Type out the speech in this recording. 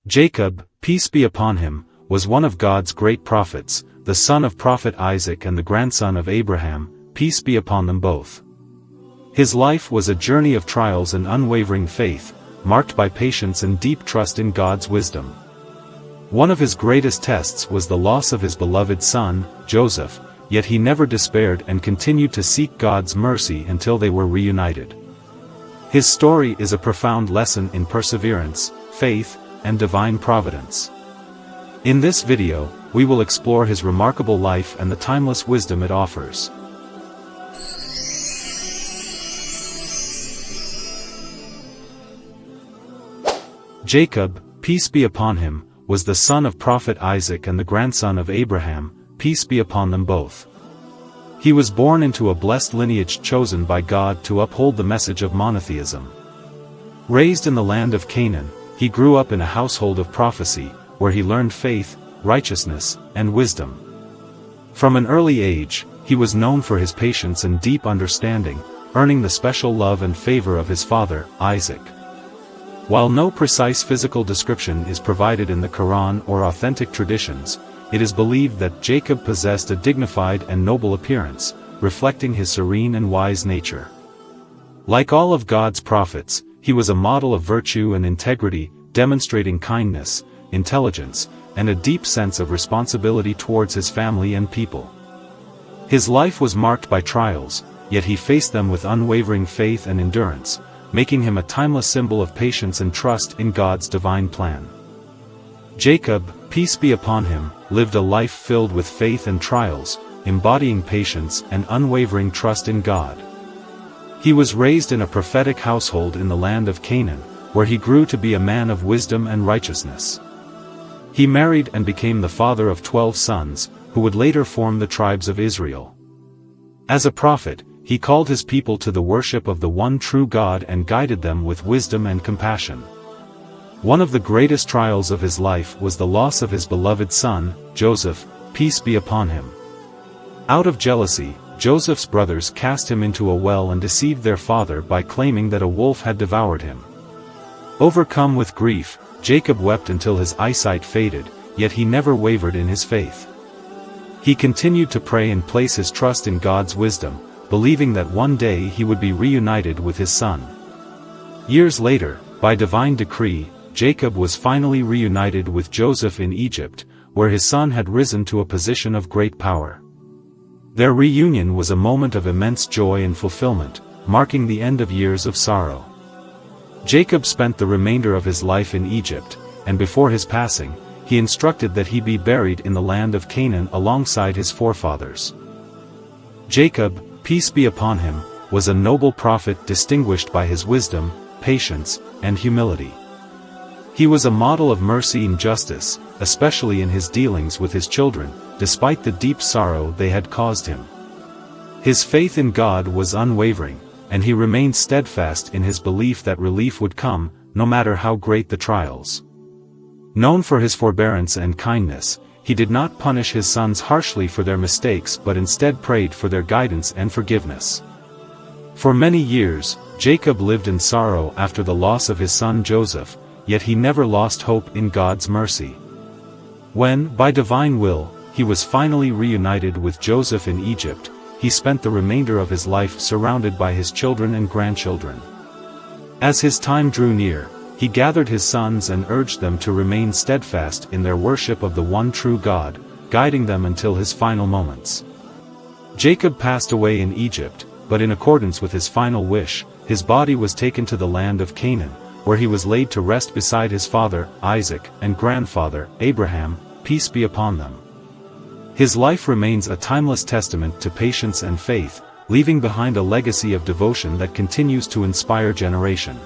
Jacob, peace be upon him, was one of God's great prophets, the son of Prophet Isaac and the grandson of Abraham, peace be upon them both. His life was a journey of trials and unwavering faith, marked by patience and deep trust in God's wisdom. One of his greatest tests was the loss of his beloved son, Joseph, yet he never despaired and continued to seek God's mercy until they were reunited. His story is a profound lesson in perseverance, faith, and divine providence. In this video, we will explore his remarkable life and the timeless wisdom it offers. Jacob, peace be upon him, was the son of Prophet Isaac and the grandson of Abraham, peace be upon them both. He was born into a blessed lineage chosen by God to uphold the message of monotheism. Raised in the land of Canaan, he grew up in a household of prophecy, where he learned faith, righteousness, and wisdom. From an early age, he was known for his patience and deep understanding, earning the special love and favor of his father, Isaac. While no precise physical description is provided in the Quran or authentic traditions, it is believed that Jacob possessed a dignified and noble appearance, reflecting his serene and wise nature. Like all of God's prophets, he was a model of virtue and integrity, demonstrating kindness, intelligence, and a deep sense of responsibility towards his family and people. His life was marked by trials, yet he faced them with unwavering faith and endurance, making him a timeless symbol of patience and trust in God's divine plan. Jacob, peace be upon him, lived a life filled with faith and trials, embodying patience and unwavering trust in God. He was raised in a prophetic household in the land of Canaan, where he grew to be a man of wisdom and righteousness. He married and became the father of 12 sons, who would later form the tribes of Israel. As a prophet, he called his people to the worship of the one true God and guided them with wisdom and compassion. One of the greatest trials of his life was the loss of his beloved son, Joseph, peace be upon him. Out of jealousy, Joseph's brothers cast him into a well and deceived their father by claiming that a wolf had devoured him. Overcome with grief, Jacob wept until his eyesight faded, yet he never wavered in his faith. He continued to pray and place his trust in God's wisdom, believing that one day he would be reunited with his son. Years later, by divine decree, Jacob was finally reunited with Joseph in Egypt, where his son had risen to a position of great power. Their reunion was a moment of immense joy and fulfillment, marking the end of years of sorrow. Jacob spent the remainder of his life in Egypt, and before his passing, he instructed that he be buried in the land of Canaan alongside his forefathers. Jacob, peace be upon him, was a noble prophet distinguished by his wisdom, patience, and humility. He was a model of mercy and justice, especially in his dealings with his children, despite the deep sorrow they had caused him. His faith in God was unwavering, and he remained steadfast in his belief that relief would come, no matter how great the trials. Known for his forbearance and kindness, he did not punish his sons harshly for their mistakes but instead prayed for their guidance and forgiveness. For many years, Jacob lived in sorrow after the loss of his son Joseph, yet he never lost hope in God's mercy. When, by divine will, he was finally reunited with Joseph in Egypt, he spent the remainder of his life surrounded by his children and grandchildren. As his time drew near, he gathered his sons and urged them to remain steadfast in their worship of the one true God, guiding them until his final moments. Jacob passed away in Egypt, but in accordance with his final wish, his body was taken to the land of Canaan, where he was laid to rest beside his father, Isaac, and grandfather, Abraham, peace be upon them. His life remains a timeless testament to patience and faith, leaving behind a legacy of devotion that continues to inspire generations.